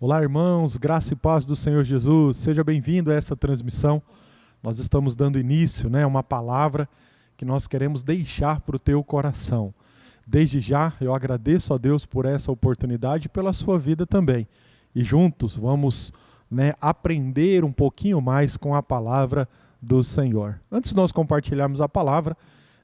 Olá, irmãos, graça e paz do Senhor Jesus. Seja bem-vindo a essa transmissão. Nós estamos dando início, a uma palavra que nós queremos deixar para o teu coração. Desde já, eu agradeço a Deus por essa oportunidade e pela sua vida também. E juntos vamos aprender um pouquinho mais com a palavra do Senhor. Antes de nós compartilharmos a palavra,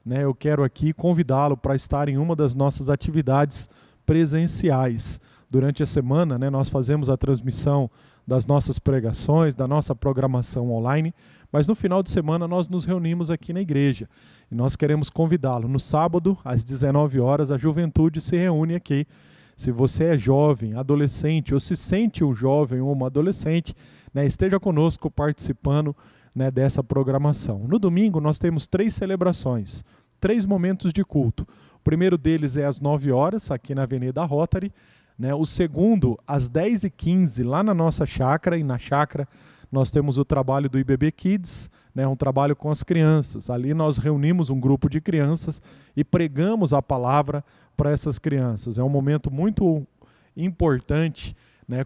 eu quero aqui convidá-lo para estar em uma das nossas atividades presenciais. Durante a semana, nós fazemos a transmissão das nossas pregações, da nossa programação online, mas no final de semana nós nos reunimos aqui na igreja e nós queremos convidá-lo. No sábado, às 19 horas, a juventude se reúne aqui. Se você é jovem, adolescente, ou se sente um jovem ou uma adolescente, esteja conosco participando dessa programação. No domingo nós temos 3 celebrações, 3 momentos de culto. O primeiro deles é às 9 horas, aqui na Avenida Rotary. O segundo, às 10h15, lá na nossa chácara, e na chácara nós temos o trabalho do IBB Kids, um trabalho com as crianças. Ali nós reunimos um grupo de crianças e pregamos a palavra para essas crianças. É um momento muito importante,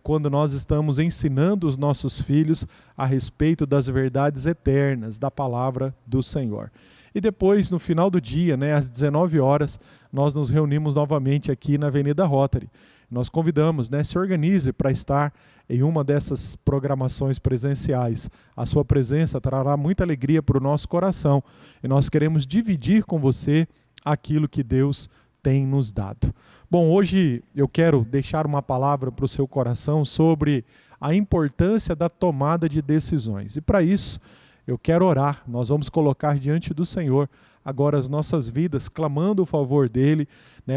quando nós estamos ensinando os nossos filhos a respeito das verdades eternas da palavra do Senhor. E depois, no final do dia, às 19 horas, nós nos reunimos novamente aqui na Avenida Rotary. Nós convidamos, se organize para estar em uma dessas programações presenciais. A sua presença trará muita alegria para o nosso coração e nós queremos dividir com você aquilo que Deus tem nos dado. Bom, hoje eu quero deixar uma palavra para o seu coração sobre a importância da tomada de decisões. E para isso, eu quero orar. Nós vamos colocar diante do Senhor agora as nossas vidas, clamando o favor dEle,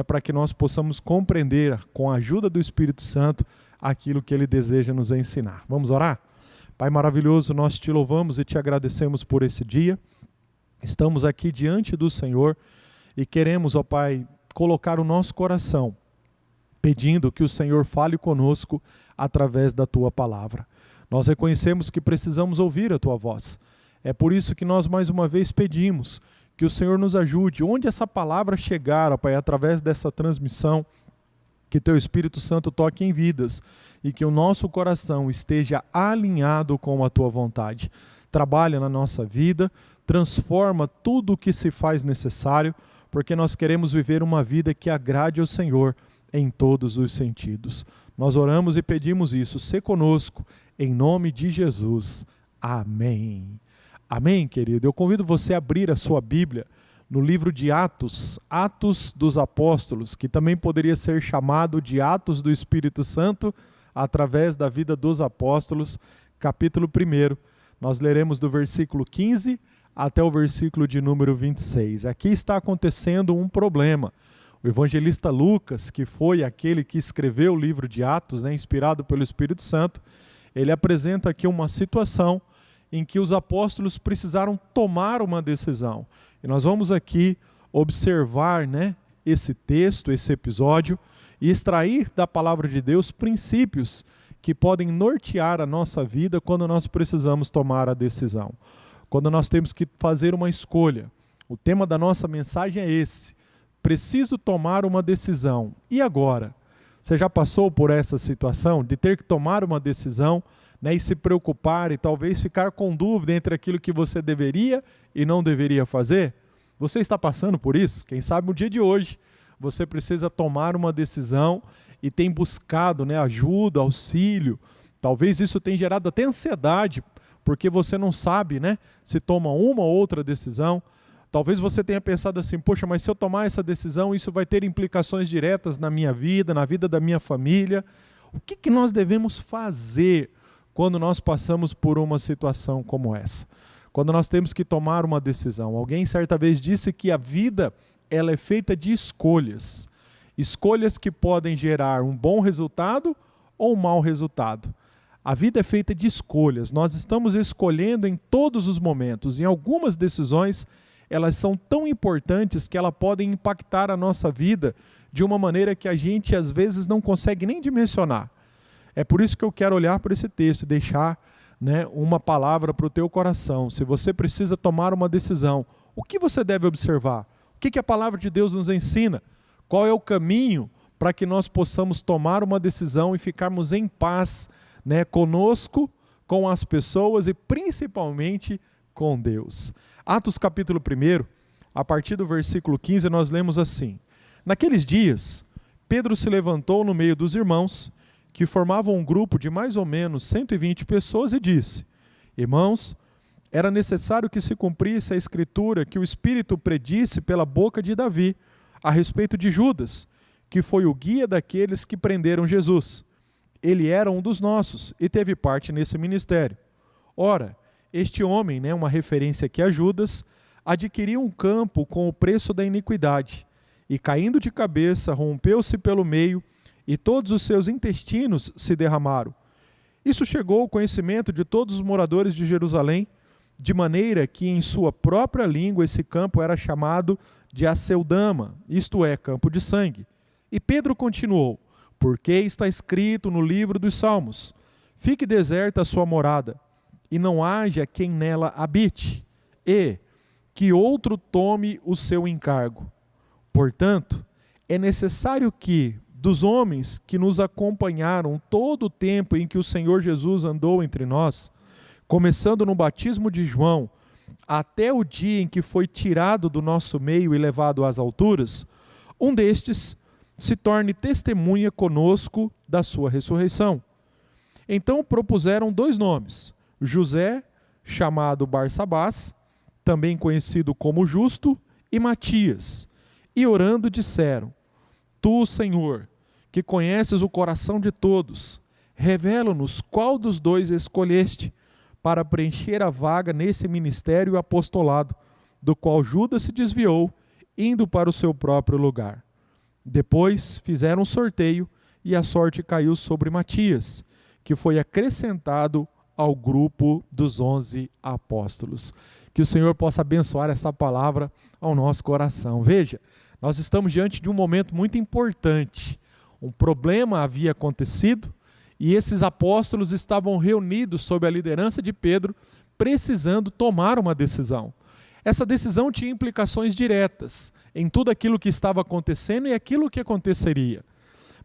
para que nós possamos compreender, com a ajuda do Espírito Santo, aquilo que Ele deseja nos ensinar. Vamos orar? Pai maravilhoso, nós te louvamos e te agradecemos por esse dia. Estamos aqui diante do Senhor e queremos, ó Pai, colocar o nosso coração, pedindo que o Senhor fale conosco através da Tua palavra. Nós reconhecemos que precisamos ouvir a Tua voz. É por isso que nós mais uma vez pedimos que o Senhor nos ajude, onde essa palavra chegar, ó Pai, através dessa transmissão, que Teu Espírito Santo toque em vidas e que o nosso coração esteja alinhado com a Tua vontade. Trabalha na nossa vida, transforma tudo o que se faz necessário, porque nós queremos viver uma vida que agrade ao Senhor em todos os sentidos. Nós oramos e pedimos isso, sê conosco, em nome de Jesus. Amém. Amém, querido? Eu convido você a abrir a sua Bíblia no livro de Atos, Atos dos Apóstolos, que também poderia ser chamado de Atos do Espírito Santo, através da vida dos apóstolos, capítulo 1. Nós leremos do versículo 15 até o versículo de número 26. Aqui está acontecendo um problema. O evangelista Lucas, que foi aquele que escreveu o livro de Atos, inspirado pelo Espírito Santo, ele apresenta aqui uma situação em que os apóstolos precisaram tomar uma decisão. E nós vamos aqui observar esse texto, esse episódio, e extrair da palavra de Deus princípios que podem nortear a nossa vida quando nós precisamos tomar a decisão. Quando nós temos que fazer uma escolha. O tema da nossa mensagem é esse: preciso tomar uma decisão. E agora? Você já passou por essa situação de ter que tomar uma decisão, e se preocupar e talvez ficar com dúvida entre aquilo que você deveria e não deveria fazer? Você está passando por isso? Quem sabe no dia de hoje você precisa tomar uma decisão e tem buscado ajuda, auxílio. Talvez isso tenha gerado até ansiedade, porque você não sabe se toma uma ou outra decisão. Talvez você tenha pensado assim: poxa, mas se eu tomar essa decisão, isso vai ter implicações diretas na minha vida, na vida da minha família. O que nós devemos fazer quando nós passamos por uma situação como essa? Quando nós temos que tomar uma decisão. Alguém certa vez disse que a vida ela é feita de escolhas. Escolhas que podem gerar um bom resultado ou um mau resultado. A vida é feita de escolhas. Nós estamos escolhendo em todos os momentos. Em algumas decisões, elas são tão importantes que elas podem impactar a nossa vida de uma maneira que a gente às vezes não consegue nem dimensionar. É por isso que eu quero olhar para esse texto e deixar uma palavra para o teu coração. Se você precisa tomar uma decisão, o que você deve observar? O que a palavra de Deus nos ensina? Qual é o caminho para que nós possamos tomar uma decisão e ficarmos em paz, né, conosco, com as pessoas e principalmente com Deus. Atos capítulo 1, a partir do versículo 15, nós lemos assim: Naqueles dias, Pedro se levantou no meio dos irmãos, que formavam um grupo de mais ou menos 120 pessoas, e disse: Irmãos, era necessário que se cumprisse a escritura que o Espírito predisse pela boca de Davi, a respeito de Judas, que foi o guia daqueles que prenderam Jesus. Ele era um dos nossos e teve parte nesse ministério. Ora, este homem, né, uma referência aqui a Judas, adquiriu um campo com o preço da iniquidade, e caindo de cabeça, rompeu-se pelo meio, e todos os seus intestinos se derramaram. Isso chegou ao conhecimento de todos os moradores de Jerusalém, de maneira que em sua própria língua esse campo era chamado de Aceldama, isto é, campo de sangue. E Pedro continuou: Porque está escrito no livro dos Salmos: Fique deserta a sua morada, e não haja quem nela habite, e que outro tome o seu encargo. Portanto, é necessário que, dos homens que nos acompanharam todo o tempo em que o Senhor Jesus andou entre nós, começando no batismo de João, até o dia em que foi tirado do nosso meio e levado às alturas, um destes se torne testemunha conosco da sua ressurreição. Então propuseram 2 nomes: José, chamado Barsabás, também conhecido como Justo, e Matias. E orando disseram: Tu, Senhor, que conheces o coração de todos, revela-nos qual dos 2 escolheste para preencher a vaga nesse ministério e apostolado, do qual Judas se desviou, indo para o seu próprio lugar. Depois fizeram um sorteio, e a sorte caiu sobre Matias, que foi acrescentado ao grupo dos 11 apóstolos. Que o Senhor possa abençoar essa palavra ao nosso coração. Veja, nós estamos diante de um momento muito importante. Um problema havia acontecido, e esses apóstolos estavam reunidos sob a liderança de Pedro, precisando tomar uma decisão. Essa decisão tinha implicações diretas em tudo aquilo que estava acontecendo e aquilo que aconteceria.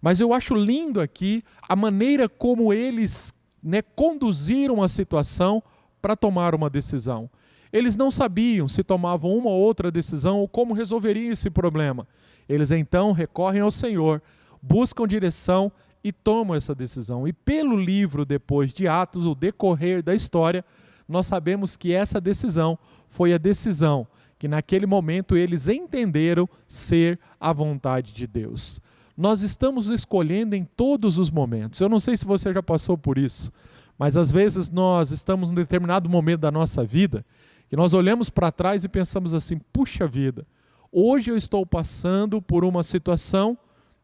Mas eu acho lindo aqui a maneira como eles, né, conduziram a situação para tomar uma decisão. Eles não sabiam se tomavam uma ou outra decisão ou como resolveriam esse problema. Eles então recorrem ao Senhor, buscam direção e tomam essa decisão. E pelo livro depois de Atos, o decorrer da história, nós sabemos que essa decisão foi a decisão que naquele momento eles entenderam ser a vontade de Deus. Nós estamos escolhendo em todos os momentos. Eu não sei se você já passou por isso, mas às vezes nós estamos em um determinado momento da nossa vida que nós olhamos para trás e pensamos assim: puxa vida, hoje eu estou passando por uma situação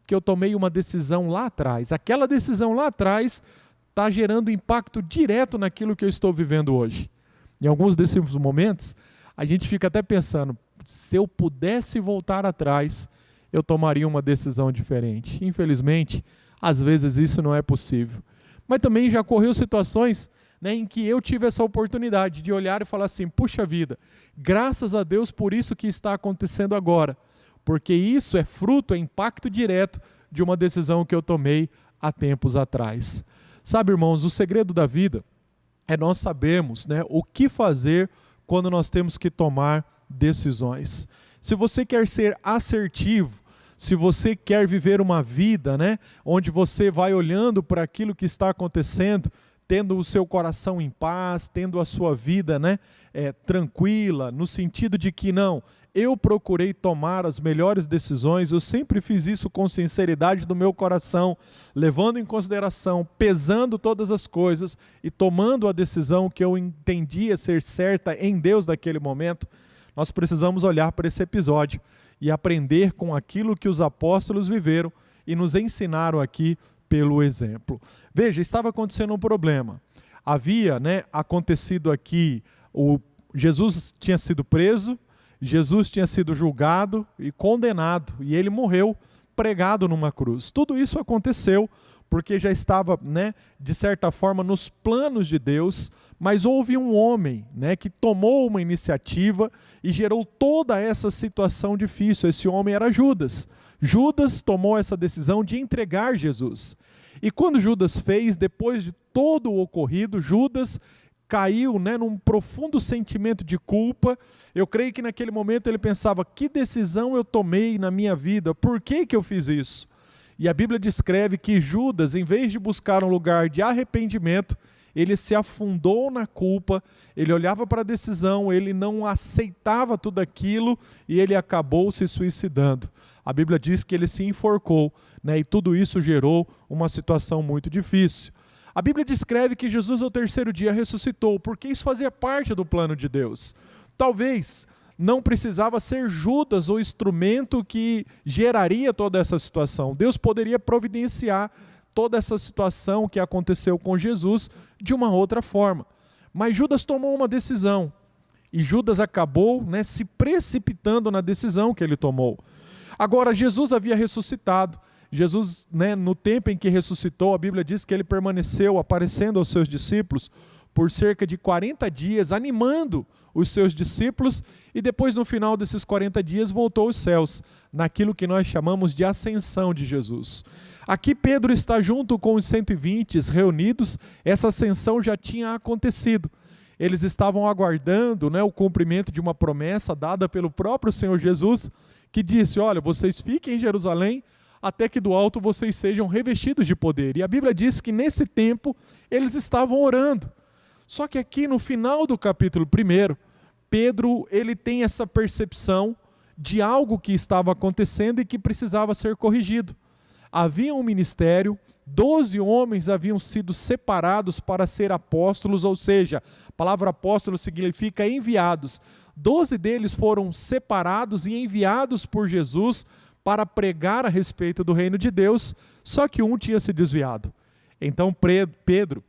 que eu tomei uma decisão lá atrás. Aquela decisão lá atrás está gerando impacto direto naquilo que eu estou vivendo hoje. Em alguns desses momentos, a gente fica até pensando: se eu pudesse voltar atrás, eu tomaria uma decisão diferente. Infelizmente, às vezes isso não é possível. Mas também já ocorreu situações, né, em que eu tive essa oportunidade de olhar e falar assim: puxa vida, graças a Deus por isso que está acontecendo agora, porque isso é fruto, é impacto direto de uma decisão que eu tomei há tempos atrás. Sabe, irmãos, o segredo da vida é nós sabermos, né, o que fazer quando nós temos que tomar decisões. Se você quer ser assertivo, se você quer viver uma vida, né, onde você vai olhando para aquilo que está acontecendo, tendo o seu coração em paz, tendo a sua vida, né, tranquila, no sentido de que não, eu procurei tomar as melhores decisões, eu sempre fiz isso com sinceridade do meu coração, levando em consideração, pesando todas as coisas e tomando a decisão que eu entendia ser certa em Deus naquele momento. Nós precisamos olhar para esse episódio e aprender com aquilo que os apóstolos viveram e nos ensinaram aqui pelo exemplo. Veja, estava acontecendo um problema. Havia, né, acontecido aqui, Jesus tinha sido preso, Jesus tinha sido julgado e condenado, e ele morreu pregado numa cruz. Tudo isso aconteceu porque já estava, né, de certa forma, nos planos de Deus, mas houve um homem, né, que tomou uma iniciativa e gerou toda essa situação difícil. Esse homem era Judas, Judas tomou essa decisão de entregar Jesus. E quando Judas fez, depois de todo o ocorrido, Judas caiu, num profundo sentimento de culpa. Eu creio que naquele momento ele pensava: que decisão eu tomei na minha vida? Por que eu fiz isso? E a Bíblia descreve que Judas, em vez de buscar um lugar de arrependimento, ele se afundou na culpa, ele olhava para a decisão, ele não aceitava tudo aquilo e ele acabou se suicidando. A Bíblia diz que ele se enforcou, e tudo isso gerou uma situação muito difícil. A Bíblia descreve que Jesus ao terceiro dia ressuscitou, porque isso fazia parte do plano de Deus. Talvez não precisava ser Judas o instrumento que geraria toda essa situação. Deus poderia providenciar toda essa situação que aconteceu com Jesus de uma outra forma. Mas Judas tomou uma decisão, e Judas acabou se precipitando na decisão que ele tomou. Agora, Jesus havia ressuscitado. Jesus, no tempo em que ressuscitou, a Bíblia diz que ele permaneceu aparecendo aos seus discípulos por cerca de 40 dias, animando os seus discípulos, e depois, no final desses 40 dias, voltou aos céus, naquilo que nós chamamos de ascensão de Jesus. Aqui Pedro está junto com os 120 reunidos. Essa ascensão já tinha acontecido. Eles estavam aguardando o cumprimento de uma promessa dada pelo próprio Senhor Jesus, que disse: olha, vocês fiquem em Jerusalém, até que do alto vocês sejam revestidos de poder. E a Bíblia diz que nesse tempo eles estavam orando. Só que aqui no final do capítulo 1, Pedro ele tem essa percepção de algo que estava acontecendo e que precisava ser corrigido. Havia um ministério, 12 homens haviam sido separados para ser apóstolos, ou seja, a palavra apóstolo significa enviados. 12 deles foram separados e enviados por Jesus para pregar a respeito do reino de Deus, só que um tinha se desviado. Então Pedro,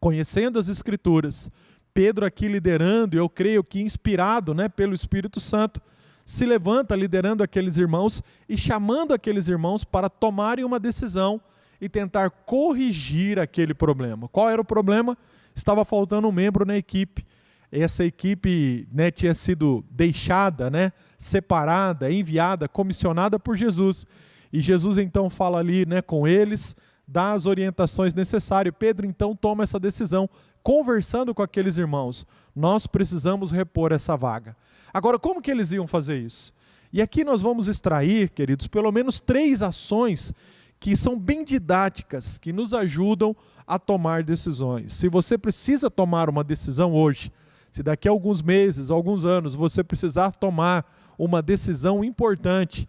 conhecendo as Escrituras, Pedro aqui liderando, eu creio que inspirado pelo Espírito Santo, se levanta liderando aqueles irmãos e chamando aqueles irmãos para tomarem uma decisão e tentar corrigir aquele problema. Qual era o problema? Estava faltando um membro na equipe. Essa equipe tinha sido deixada, separada, enviada, comissionada por Jesus. E Jesus então fala ali com eles, dá as orientações necessárias. Pedro então toma essa decisão, conversando com aqueles irmãos. Nós precisamos repor essa vaga. Agora, como que eles iam fazer isso? E aqui nós vamos extrair, queridos, pelo menos 3 ações que são bem didáticas, que nos ajudam a tomar decisões. Se você precisa tomar uma decisão hoje, se daqui a alguns meses, alguns anos, você precisar tomar uma decisão importante,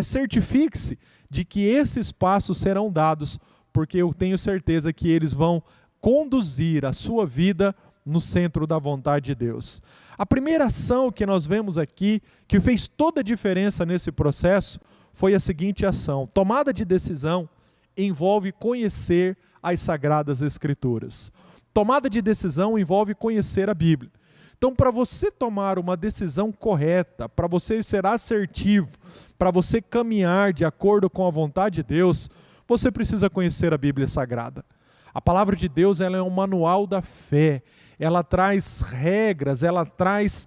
certifique-se de que esses passos serão dados, porque eu tenho certeza que eles vão conduzir a sua vida no centro da vontade de Deus. A primeira ação que nós vemos aqui, que fez toda a diferença nesse processo, foi a seguinte ação: tomada de decisão envolve conhecer as Sagradas Escrituras. Tomada de decisão envolve conhecer a Bíblia. Então, para você tomar uma decisão correta, para você ser assertivo, para você caminhar de acordo com a vontade de Deus, você precisa conhecer a Bíblia Sagrada. A palavra de Deus ela é um manual da fé. Ela traz regras, ela traz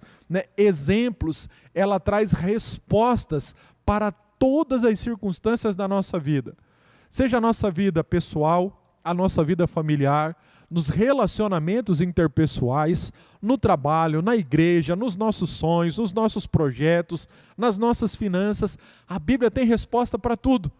exemplos, ela traz respostas para todas as circunstâncias da nossa vida. Seja a nossa vida pessoal, a nossa vida familiar, nos relacionamentos interpessoais, no trabalho, na igreja, nos nossos sonhos, nos nossos projetos, nas nossas finanças. A Bíblia tem resposta para tudo.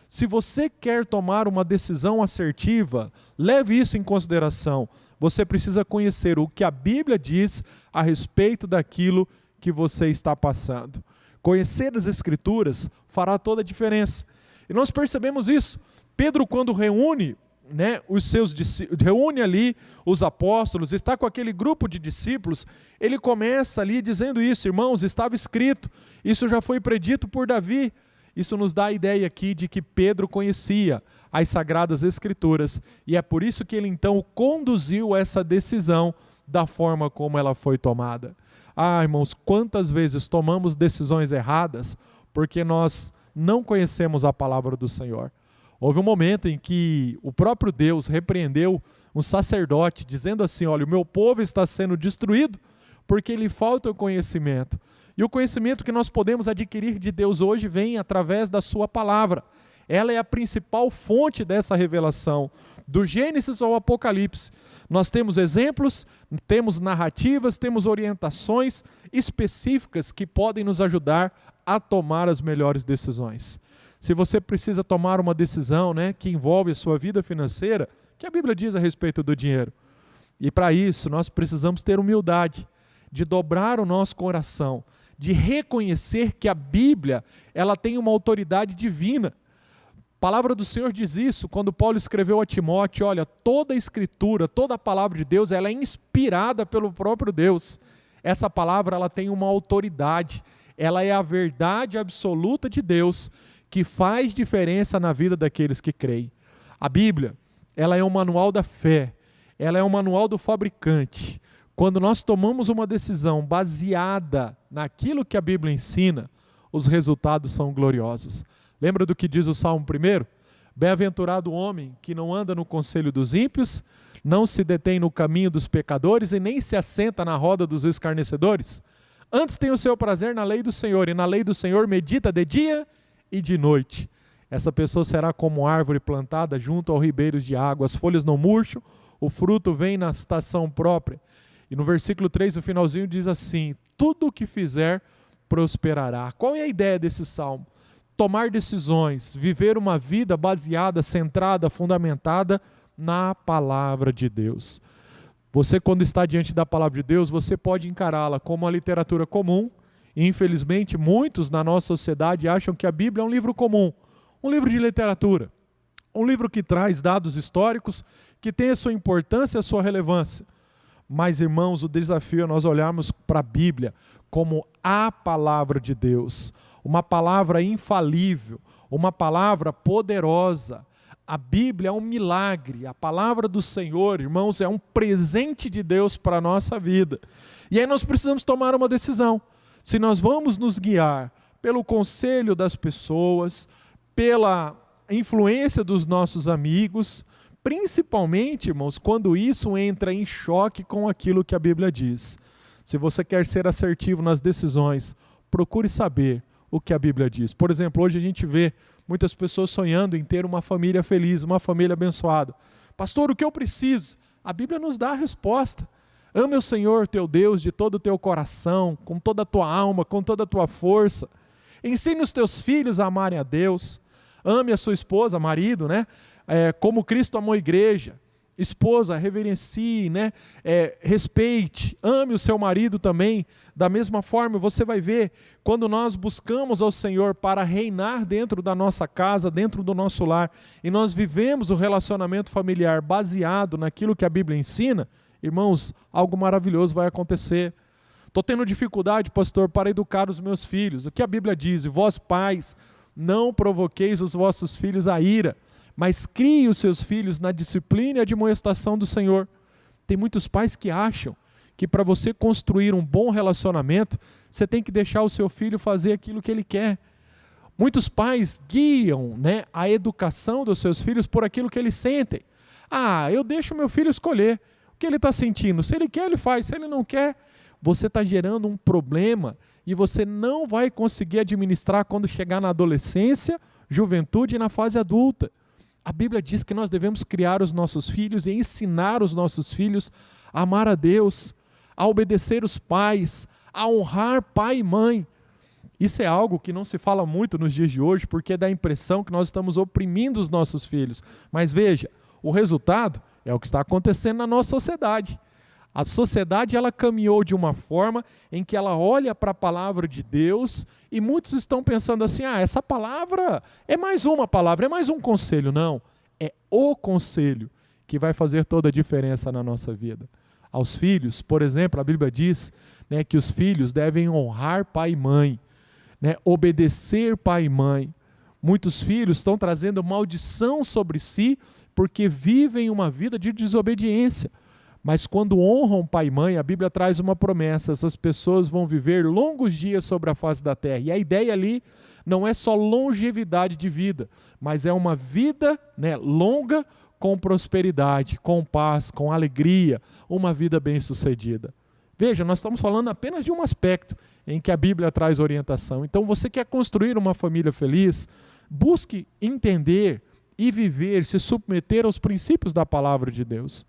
Se você quer tomar uma decisão assertiva, leve isso em consideração. Você precisa conhecer o que a Bíblia diz a respeito daquilo que você está passando. Conhecer as Escrituras fará toda a diferença. E nós percebemos isso. Pedro, quando reúne reúne ali os apóstolos, está com aquele grupo de discípulos, ele começa ali dizendo isso: irmãos, estava escrito, isso já foi predito por Davi. Isso nos dá a ideia aqui de que Pedro conhecia as Sagradas Escrituras, e é por isso que ele então conduziu essa decisão da forma como ela foi tomada. Irmãos, quantas vezes tomamos decisões erradas porque nós não conhecemos a palavra do Senhor. Houve um momento em que o próprio Deus repreendeu um sacerdote, dizendo assim: olha, o meu povo está sendo destruído porque lhe falta o conhecimento. E o conhecimento que nós podemos adquirir de Deus hoje vem através da sua palavra. Ela é a principal fonte dessa revelação, do Gênesis ao Apocalipse. Nós temos exemplos, temos narrativas, temos orientações específicas que podem nos ajudar a tomar as melhores decisões. Se você precisa tomar uma decisão, que envolve a sua vida financeira, o que a Bíblia diz a respeito do dinheiro? E para isso nós precisamos ter humildade, de dobrar o nosso coração, de reconhecer que a Bíblia ela tem uma autoridade divina. A palavra do Senhor diz isso quando Paulo escreveu a Timóteo: olha, toda a Escritura, toda a palavra de Deus, ela é inspirada pelo próprio Deus. Essa palavra ela tem uma autoridade, ela é a verdade absoluta de Deus, que faz diferença na vida daqueles que creem. A Bíblia, ela é um manual da fé, ela é um manual do fabricante. Quando nós tomamos uma decisão baseada naquilo que a Bíblia ensina, os resultados são gloriosos. Lembra do que diz o Salmo 1? Bem-aventurado o homem que não anda no conselho dos ímpios, não se detém no caminho dos pecadores e nem se assenta na roda dos escarnecedores. Antes tem o seu prazer na lei do Senhor, e na lei do Senhor medita de dia e de noite. Essa pessoa será como árvore plantada junto aos ribeiros de água, as folhas não murcham, o fruto vem na estação própria. E no versículo 3, o finalzinho diz assim: tudo o que fizer prosperará. Qual é a ideia desse salmo? Tomar decisões, viver uma vida baseada, centrada, fundamentada na palavra de Deus. Você, quando está diante da palavra de Deus, você pode encará-la como uma literatura comum. E, infelizmente, muitos na nossa sociedade acham que a Bíblia é um livro comum, um livro de literatura, um livro que traz dados históricos, que tem a sua importância e a sua relevância. Mas, irmãos, o desafio é nós olharmos para a Bíblia como a palavra de Deus, uma palavra infalível, uma palavra poderosa. A Bíblia é um milagre, a palavra do Senhor, irmãos, é um presente de Deus para a nossa vida. E aí nós precisamos tomar uma decisão. Se nós vamos nos guiar pelo conselho das pessoas, pela influência dos nossos amigos, principalmente, irmãos, quando isso entra em choque com aquilo que a Bíblia diz. Se você quer ser assertivo nas decisões, procure saber o que a Bíblia diz. Por exemplo, hoje a gente vê muitas pessoas sonhando em ter uma família feliz, uma família abençoada. Pastor, o que eu preciso? A Bíblia nos dá a resposta. Ame o Senhor teu Deus de todo o teu coração, com toda a tua alma, com toda a tua força. Ensine os teus filhos a amarem a Deus. Ame a sua esposa, marido, como Cristo amou a igreja. Esposa, reverencie, respeite, ame o seu marido também. Da mesma forma, você vai ver, quando nós buscamos ao Senhor para reinar dentro da nossa casa, dentro do nosso lar, e nós vivemos o relacionamento familiar baseado naquilo que a Bíblia ensina, irmãos, algo maravilhoso vai acontecer. Estou tendo dificuldade, pastor, para educar os meus filhos. O que a Bíblia diz? Vós, pais, não provoqueis os vossos filhos a ira, mas crie os seus filhos na disciplina e admoestação do Senhor. Tem muitos pais que acham que para você construir um bom relacionamento, você tem que deixar o seu filho fazer aquilo que ele quer. Muitos pais guiam a educação dos seus filhos por aquilo que eles sentem. Eu deixo meu filho escolher o que ele está sentindo. Se ele quer, ele faz. Se ele não quer, você está gerando um problema e você não vai conseguir administrar quando chegar na adolescência, juventude e na fase adulta. A Bíblia diz que nós devemos criar os nossos filhos e ensinar os nossos filhos a amar a Deus, a obedecer os pais, a honrar pai e mãe. Isso é algo que não se fala muito nos dias de hoje, porque dá a impressão que nós estamos oprimindo os nossos filhos. Mas veja, o resultado é o que está acontecendo na nossa sociedade. A sociedade ela caminhou de uma forma em que ela olha para a palavra de Deus e muitos estão pensando assim, essa palavra é mais uma palavra, é mais um conselho. Não, é o conselho que vai fazer toda a diferença na nossa vida. Aos filhos, por exemplo, a Bíblia diz que os filhos devem honrar pai e mãe, obedecer pai e mãe. Muitos filhos estão trazendo maldição sobre si porque vivem uma vida de desobediência. Mas quando honram pai e mãe, a Bíblia traz uma promessa: essas pessoas vão viver longos dias sobre a face da terra. E a ideia ali não é só longevidade de vida, mas é uma vida longa com prosperidade, com paz, com alegria, uma vida bem-sucedida. Veja, nós estamos falando apenas de um aspecto em que a Bíblia traz orientação. Então, você quer construir uma família feliz, busque entender e viver, se submeter aos princípios da palavra de Deus.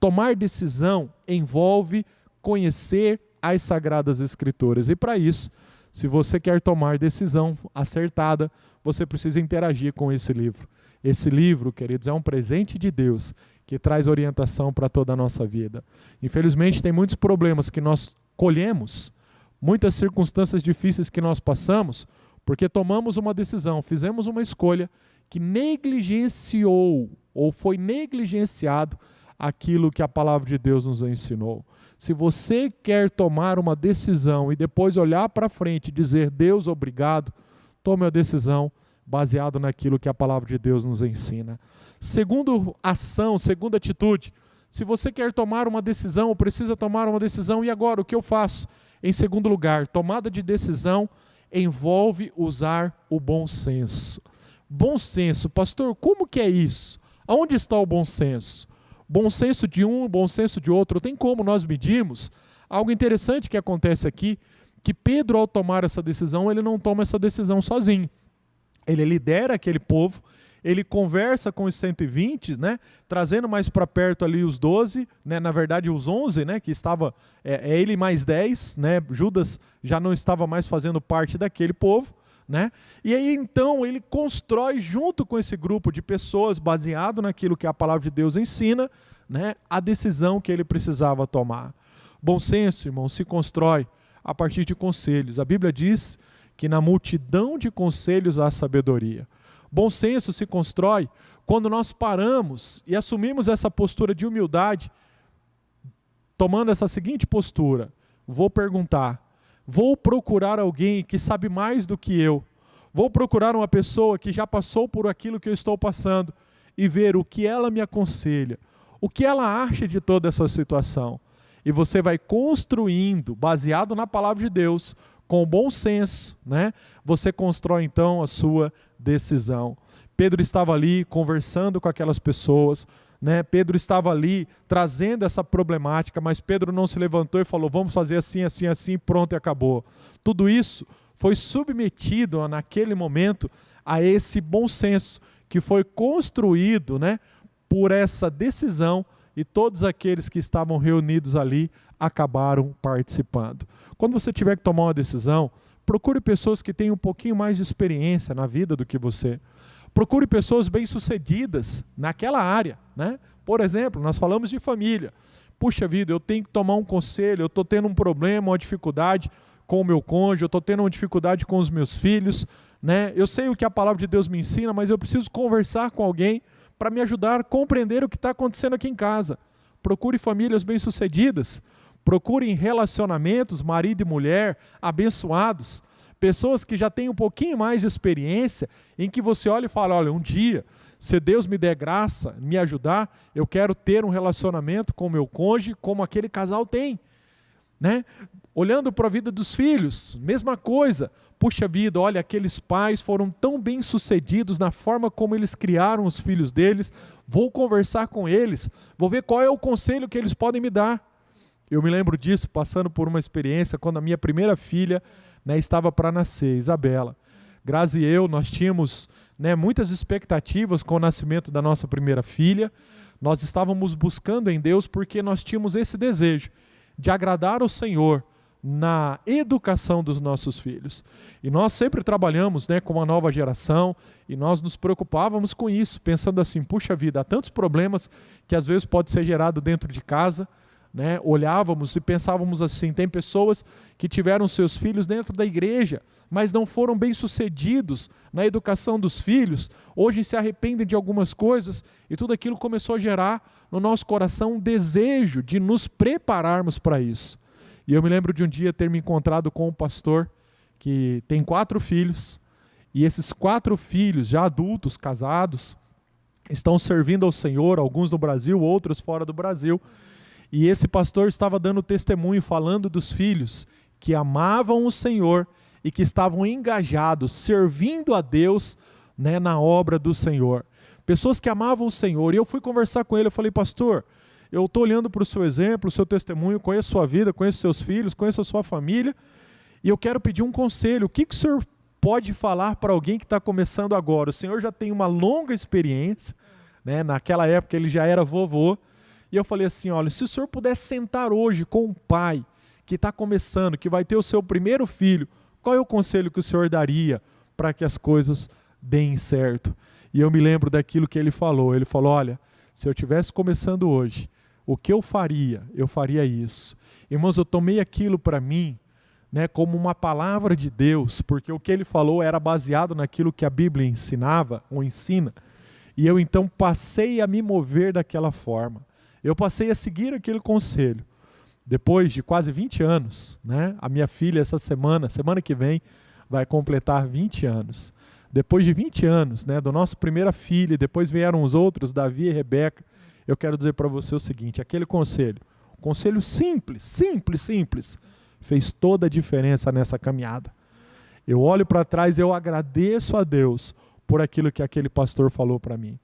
Tomar decisão envolve conhecer as Sagradas Escrituras. E para isso, se você quer tomar decisão acertada, você precisa interagir com esse livro. Esse livro, queridos, é um presente de Deus que traz orientação para toda a nossa vida. Infelizmente, tem muitos problemas que nós colhemos, muitas circunstâncias difíceis que nós passamos, porque tomamos uma decisão, fizemos uma escolha que negligenciou ou foi negligenciado aquilo que a palavra de Deus nos ensinou. Se você quer tomar uma decisão e depois olhar para frente e dizer, Deus, obrigado, tome a decisão baseado naquilo que a palavra de Deus nos ensina. Segunda ação, segunda atitude, se você quer tomar uma decisão ou precisa tomar uma decisão, e agora o que eu faço? Em segundo lugar, tomada de decisão envolve usar o bom senso. Bom senso, pastor, como que é isso? Aonde está o bom senso? Bom senso de um, bom senso de outro, tem como nós medirmos? Algo interessante que acontece aqui, que Pedro, ao tomar essa decisão, ele não toma essa decisão sozinho. Ele lidera aquele povo, ele conversa com os 120, né, trazendo mais para perto ali os 12, né, na verdade os 11, né, que estava, ele mais 10, né, Judas já não estava mais fazendo parte daquele povo, né, e aí então ele constrói junto com esse grupo de pessoas, baseado naquilo que a palavra de Deus ensina, né, a decisão que ele precisava tomar. Bom senso, irmão, se constrói a partir de conselhos. A Bíblia diz que na multidão de conselhos há sabedoria. Bom senso se constrói quando nós paramos e assumimos essa postura de humildade, tomando essa seguinte postura: vou perguntar, vou procurar alguém que sabe mais do que eu, vou procurar uma pessoa que já passou por aquilo que eu estou passando e ver o que ela me aconselha, o que ela acha de toda essa situação. E você vai construindo, baseado na palavra de Deus, com bom senso, né? Você constrói então a sua decisão. Pedro estava ali conversando com aquelas pessoas, né? Pedro estava ali trazendo essa problemática, mas Pedro não se levantou e falou, vamos fazer assim, assim, assim, pronto e acabou. Tudo isso foi submetido naquele momento a esse bom senso que foi construído, né, por essa decisão, e todos aqueles que estavam reunidos ali acabaram participando. Quando você tiver que tomar uma decisão, procure pessoas que tenham um pouquinho mais de experiência na vida do que você. Procure pessoas bem-sucedidas naquela área, né? Por exemplo, nós falamos de família. Puxa vida, eu tenho que tomar um conselho, eu estou tendo um problema, uma dificuldade com o meu cônjuge, eu estou tendo uma dificuldade com os meus filhos, né? Eu sei o que a palavra de Deus me ensina, mas eu preciso conversar com alguém para me ajudar a compreender o que está acontecendo aqui em casa. Procure famílias bem-sucedidas, procure relacionamentos, marido e mulher, abençoados, pessoas que já têm um pouquinho mais de experiência, em que você olha e fala, olha, um dia, se Deus me der graça, me ajudar, eu quero ter um relacionamento com o meu cônjuge como aquele casal tem, né? Olhando para a vida dos filhos, mesma coisa. Puxa vida, olha, aqueles pais foram tão bem sucedidos na forma como eles criaram os filhos deles, vou conversar com eles, vou ver qual é o conselho que eles podem me dar. Eu me lembro disso, passando por uma experiência, quando a minha primeira filha, né, estava para nascer, Isabela. Grazi e eu, nós tínhamos, né, muitas expectativas com o nascimento da nossa primeira filha, nós estávamos buscando em Deus porque nós tínhamos esse desejo de agradar ao Senhor na educação dos nossos filhos. E nós sempre trabalhamos, né, com a nova geração, e nós nos preocupávamos com isso, pensando assim, puxa vida, há tantos problemas que às vezes pode ser gerado dentro de casa, né? Olhávamos e pensávamos assim, tem pessoas que tiveram seus filhos dentro da igreja, mas não foram bem-sucedidos na educação dos filhos, hoje se arrependem de algumas coisas, e tudo aquilo começou a gerar no nosso coração um desejo de nos prepararmos para isso. E eu me lembro de um dia ter me encontrado com um pastor que tem 4 filhos, e esses 4 filhos, já adultos, casados, estão servindo ao Senhor, alguns no Brasil, outros fora do Brasil, e esse pastor estava dando testemunho, falando dos filhos que amavam o Senhor e que estavam engajados, servindo a Deus, né, na obra do Senhor. Pessoas que amavam o Senhor. E eu fui conversar com ele, eu falei, pastor, eu estou olhando para o seu exemplo, o seu testemunho, conheço sua vida, conheço seus filhos, conheço a sua família, e eu quero pedir um conselho. O que o senhor pode falar para alguém que está começando agora? O senhor já tem uma longa experiência, né? Naquela época ele já era vovô, e eu falei assim, olha, se o senhor pudesse sentar hoje com um pai que está começando, que vai ter o seu primeiro filho, qual é o conselho que o senhor daria para que as coisas deem certo? E eu me lembro daquilo que ele falou. Ele falou, olha, se eu estivesse começando hoje, o que eu faria? Eu faria isso. Irmãos, eu tomei aquilo para mim, né, como uma palavra de Deus, porque o que ele falou era baseado naquilo que a Bíblia ensinava, ou ensina, e eu então passei a me mover daquela forma. Eu passei a seguir aquele conselho. Depois de quase 20 anos, né, a minha filha essa semana que vem, vai completar 20 anos. Depois de 20 anos, né, do nosso primeira filha, depois vieram os outros, Davi e Rebeca, eu quero dizer para você o seguinte, aquele conselho simples, fez toda a diferença nessa caminhada. Eu olho para trás e eu agradeço a Deus por aquilo que aquele pastor falou para mim.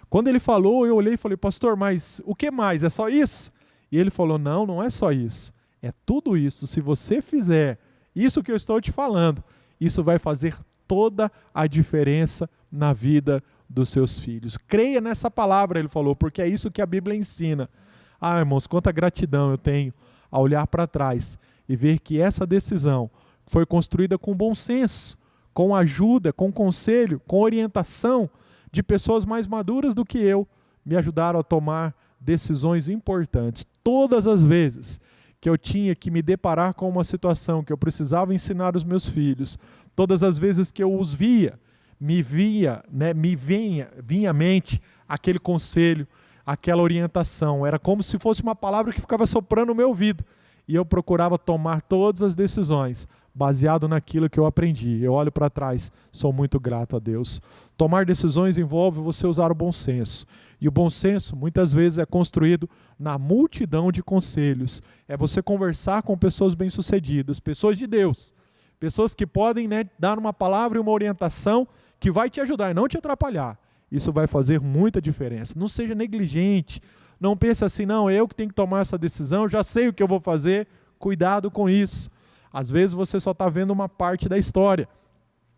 Quando ele falou, eu olhei e falei, pastor, mas o que mais? É só isso? E ele falou, não, não é só isso. É tudo isso. Se você fizer isso que eu estou te falando, isso vai fazer toda a diferença na vida dos seus filhos. Creia nessa palavra, ele falou, porque é isso que a Bíblia ensina. Ah, irmãos, quanta gratidão eu tenho a olhar para trás e ver que essa decisão foi construída com bom senso, com ajuda, com conselho, com orientação de pessoas mais maduras do que eu, me ajudaram a tomar decisões importantes. Todas as vezes que eu tinha que me deparar com uma situação que eu precisava ensinar os meus filhos, todas as vezes que eu os via, vinha à mente aquele conselho, aquela orientação. Era como se fosse uma palavra que ficava soprando no meu ouvido. E eu procurava tomar todas as decisões baseado naquilo que eu aprendi. Eu olho para trás, sou muito grato a Deus. Tomar decisões envolve você usar o bom senso. E o bom senso, muitas vezes, é construído na multidão de conselhos. É você conversar com pessoas bem-sucedidas, pessoas de Deus. Pessoas que podem, né, dar uma palavra e uma orientação que vai te ajudar e não te atrapalhar. Isso vai fazer muita diferença. Não seja negligente. Não pense assim, não, eu que tenho que tomar essa decisão, já sei o que eu vou fazer. Cuidado com isso. Às vezes você só está vendo uma parte da história.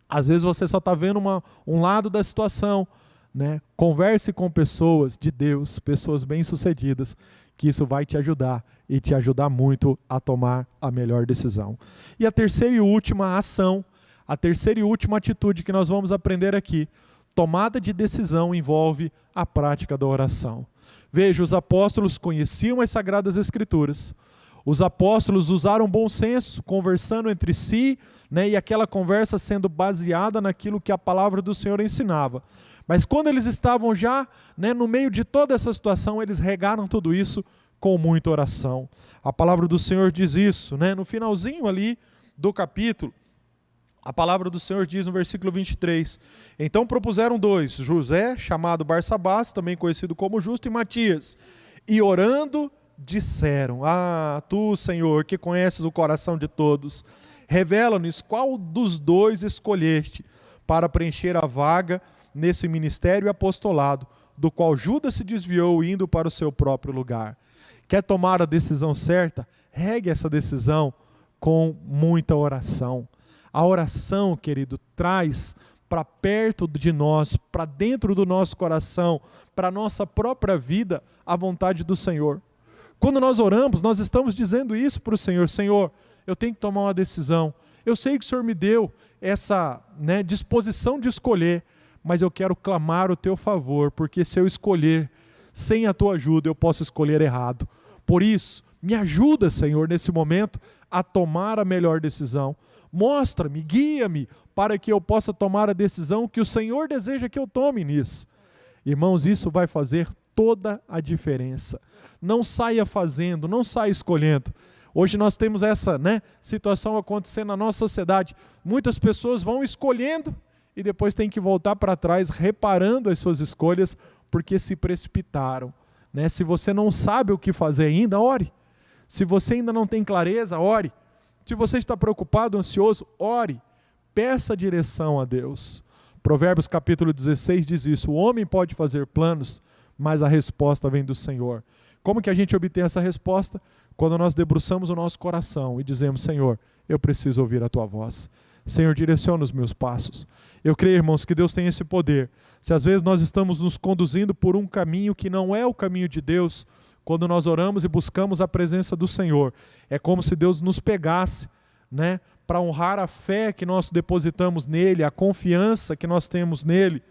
Às vezes você só está vendo um lado da situação, né? Converse com pessoas de Deus, pessoas bem-sucedidas, que isso vai te ajudar e te ajudar muito a tomar a melhor decisão. E a terceira e última ação, a terceira e última atitude que nós vamos aprender aqui, tomada de decisão envolve a prática da oração. Veja, os apóstolos conheciam as Sagradas Escrituras. Os apóstolos usaram bom senso, conversando entre si, né, e aquela conversa sendo baseada naquilo que a palavra do Senhor ensinava. Mas quando eles estavam já, né, no meio de toda essa situação, eles regaram tudo isso com muita oração. A palavra do Senhor diz isso, né, no finalzinho ali do capítulo. A palavra do Senhor diz no versículo 23, então propuseram dois, José, chamado Barsabás, também conhecido como Justo, e Matias, e orando, disseram, tu, Senhor, que conheces o coração de todos, revela-nos qual dos dois escolheste para preencher a vaga nesse ministério e apostolado, do qual Judas se desviou indo para o seu próprio lugar. Quer tomar a decisão certa? Regue essa decisão com muita oração. A oração, querido, traz para perto de nós, para dentro do nosso coração, para a nossa própria vida, a vontade do Senhor. Quando nós oramos, nós estamos dizendo isso para o Senhor. Senhor, eu tenho que tomar uma decisão. Eu sei que o Senhor me deu essa, né, disposição de escolher, mas eu quero clamar o teu favor, porque se eu escolher sem a tua ajuda, eu posso escolher errado. Por isso, me ajuda, Senhor, nesse momento, a tomar a melhor decisão. Mostra-me, guia-me, para que eu possa tomar a decisão que o Senhor deseja que eu tome nisso. Irmãos, isso vai fazer toda a diferença. Não saia fazendo, não saia escolhendo. Hoje nós temos essa, né, situação acontecendo na nossa sociedade. Muitas pessoas vão escolhendo e depois têm que voltar para trás, reparando as suas escolhas, porque se precipitaram, né? Se você não sabe o que fazer ainda, ore. Se você ainda não tem clareza, ore. Se você está preocupado, ansioso, ore. Peça direção a Deus. Provérbios capítulo 16 diz isso. O homem pode fazer planos, mas a resposta vem do Senhor. Como que a gente obtém essa resposta? Quando nós debruçamos o nosso coração e dizemos: Senhor, eu preciso ouvir a Tua voz. Senhor, direciona os meus passos. Eu creio, irmãos, que Deus tem esse poder. Se às vezes nós estamos nos conduzindo por um caminho que não é o caminho de Deus, quando nós oramos e buscamos a presença do Senhor, é como se Deus nos pegasse, né, para honrar a fé que nós depositamos nele, a confiança que nós temos nele.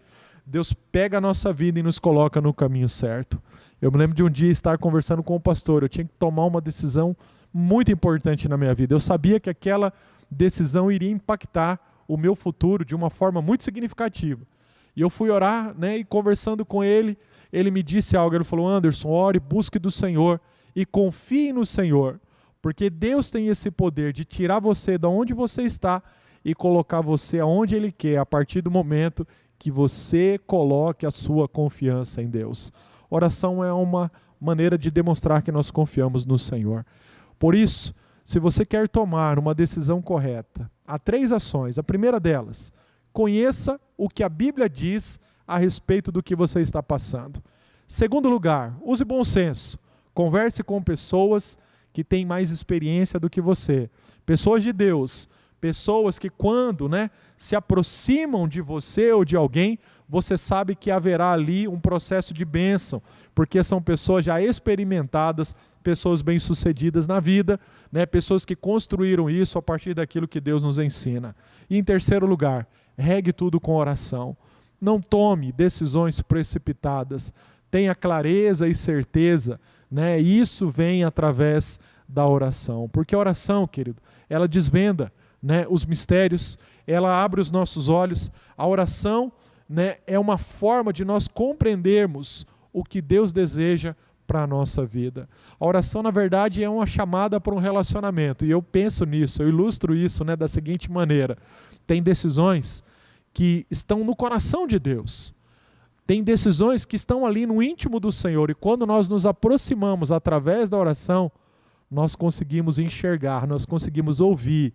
Deus pega a nossa vida e nos coloca no caminho certo. Eu me lembro de um dia estar conversando com o pastor, eu tinha que tomar uma decisão muito importante na minha vida. Eu sabia que aquela decisão iria impactar o meu futuro de uma forma muito significativa. E eu fui orar, né, e conversando com ele, ele me disse algo, ele falou: Anderson, ore, busque do Senhor e confie no Senhor, porque Deus tem esse poder de tirar você de onde você está e colocar você aonde Ele quer, a partir do momento que você coloque a sua confiança em Deus. Oração é uma maneira de demonstrar que nós confiamos no Senhor. Por isso, se você quer tomar uma decisão correta, há 3 ações. A primeira delas: conheça o que a Bíblia diz a respeito do que você está passando. Segundo lugar, use bom senso. Converse com pessoas que têm mais experiência do que você. Pessoas de Deus. Pessoas que quando, né, se aproximam de você ou de alguém, você sabe que haverá ali um processo de bênção, porque são pessoas já experimentadas, pessoas bem-sucedidas na vida, né, pessoas que construíram isso a partir daquilo que Deus nos ensina. E em terceiro lugar, regue tudo com oração. Não tome decisões precipitadas, tenha clareza e certeza, né? Isso vem através da oração, porque a oração, querido, ela desvenda, né, os mistérios, ela abre os nossos olhos. A oração, né, é uma forma de nós compreendermos o que Deus deseja para a nossa vida. A oração, na verdade, é uma chamada para um relacionamento, e eu penso nisso, eu ilustro isso, né, da seguinte maneira: tem decisões que estão no coração de Deus, tem decisões que estão ali no íntimo do Senhor, e quando nós nos aproximamos através da oração, nós conseguimos enxergar, nós conseguimos ouvir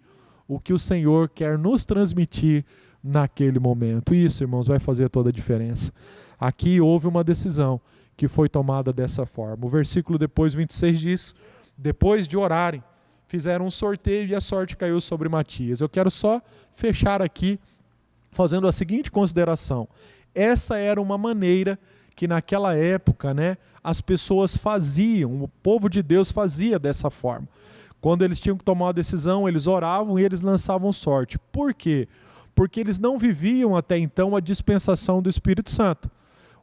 o que o Senhor quer nos transmitir naquele momento. Isso, irmãos, vai fazer toda a diferença. Aqui houve uma decisão que foi tomada dessa forma. O versículo depois, 26, diz: depois de orarem, fizeram um sorteio e a sorte caiu sobre Matias. Eu quero só fechar aqui fazendo a seguinte consideração: essa era uma maneira que naquela época, né, as pessoas faziam, o povo de Deus fazia dessa forma. Quando eles tinham que tomar uma decisão, eles oravam e eles lançavam sorte. Por quê? Porque eles não viviam até então a dispensação do Espírito Santo.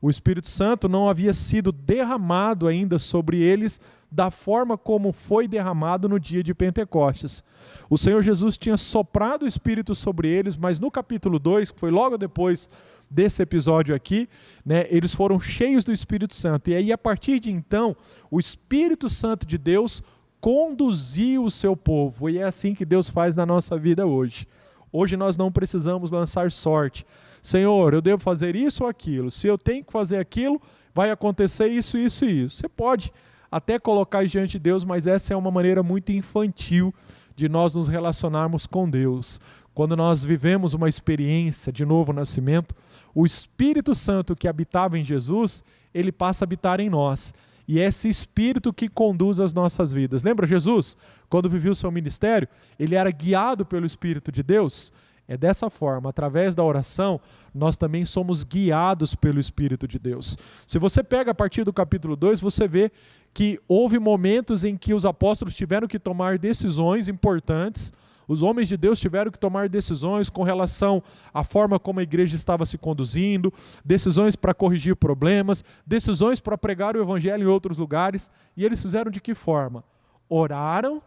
O Espírito Santo não havia sido derramado ainda sobre eles da forma como foi derramado no dia de Pentecostes. O Senhor Jesus tinha soprado o Espírito sobre eles, mas no capítulo 2, que foi logo depois desse episódio aqui, né, eles foram cheios do Espírito Santo. E aí, a partir de então, o Espírito Santo de Deus conduziu o seu povo. E é assim que Deus faz na nossa vida hoje. Hoje nós não precisamos lançar sorte. Senhor, eu devo fazer isso ou aquilo? Se eu tenho que fazer aquilo, vai acontecer isso, isso e isso. Você pode até colocar diante de Deus, mas essa é uma maneira muito infantil de nós nos relacionarmos com Deus. Quando nós vivemos uma experiência de novo nascimento, o Espírito Santo que habitava em Jesus, ele passa a habitar em nós. E é esse Espírito que conduz as nossas vidas. Lembra Jesus? Quando vivia o seu ministério, ele era guiado pelo Espírito de Deus. É dessa forma, através da oração, nós também somos guiados pelo Espírito de Deus. Se você pega a partir do capítulo 2, você vê que houve momentos em que os apóstolos tiveram que tomar decisões importantes. Os homens de Deus tiveram que tomar decisões com relação à forma como a igreja estava se conduzindo, decisões para corrigir problemas, decisões para pregar o evangelho em outros lugares. E eles fizeram de que forma? Oraram,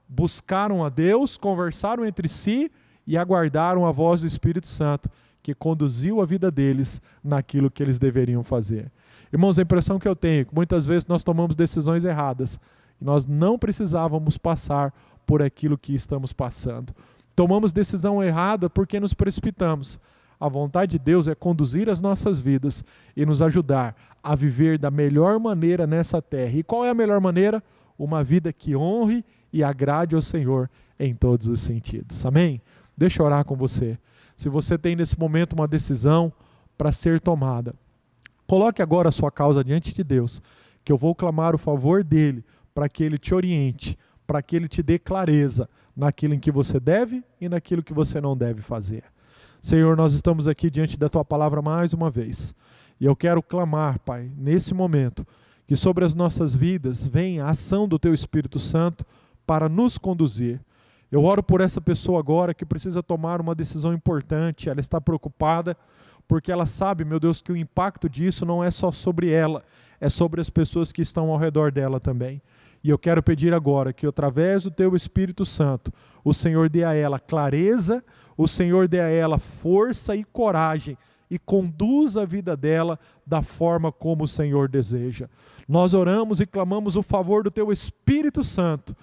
buscaram a Deus, conversaram entre si e aguardaram a voz do Espírito Santo, que conduziu a vida deles naquilo que eles deveriam fazer. Irmãos, a impressão que eu tenho é que muitas vezes nós tomamos decisões erradas, e nós não precisávamos passar por aquilo que estamos passando. Tomamos decisão errada porque nos precipitamos. A vontade de Deus é conduzir as nossas vidas e nos ajudar a viver da melhor maneira nessa terra. E qual é a melhor maneira? Uma vida que honre e agrade ao Senhor em todos os sentidos. Amém? Deixa eu orar com você. Se você tem nesse momento uma decisão para ser tomada, coloque agora a sua causa diante de Deus. que eu vou clamar o favor dele para que ele te oriente, para que ele te dê clareza naquilo em que você deve e naquilo que você não deve fazer. Senhor, nós estamos aqui diante da tua palavra mais uma vez. E eu quero clamar, Pai, nesse momento, que sobre as nossas vidas venha a ação do teu Espírito Santo para nos conduzir. Eu oro por essa pessoa agora que precisa tomar uma decisão importante. Ela está preocupada porque ela sabe, meu Deus, que o impacto disso não é só sobre ela, é sobre as pessoas que estão ao redor dela também. E eu quero pedir agora que, através do teu Espírito Santo, o Senhor dê a ela clareza, o Senhor dê a ela força e coragem e conduza a vida dela da forma como o Senhor deseja. Nós oramos e clamamos o favor do teu Espírito Santo.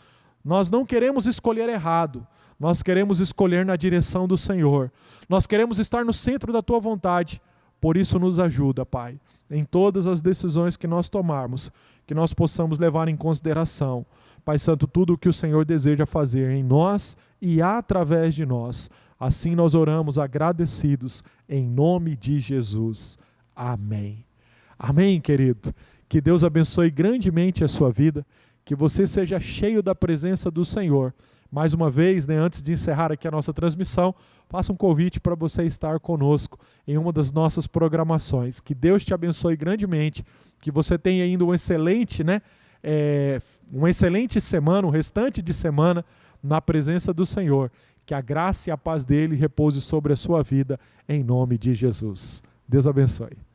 Nós não queremos escolher errado, nós queremos escolher na direção do Senhor. Nós queremos estar no centro da tua vontade. Por isso nos ajuda, Pai, em todas as decisões que nós tomarmos, que nós possamos levar em consideração, Pai Santo, tudo o que o Senhor deseja fazer em nós e através de nós. Assim nós oramos agradecidos em nome de Jesus. Amém. Amém, querido. Que Deus abençoe grandemente a sua vida, que você seja cheio da presença do Senhor. Mais uma vez, antes de encerrar aqui a nossa transmissão, faço um convite para você estar conosco em uma das nossas programações. Que Deus te abençoe grandemente, que você tenha ainda uma excelente semana, um restante de semana na presença do Senhor. Que a graça e a paz dele repouse sobre a sua vida, em nome de Jesus. Deus abençoe.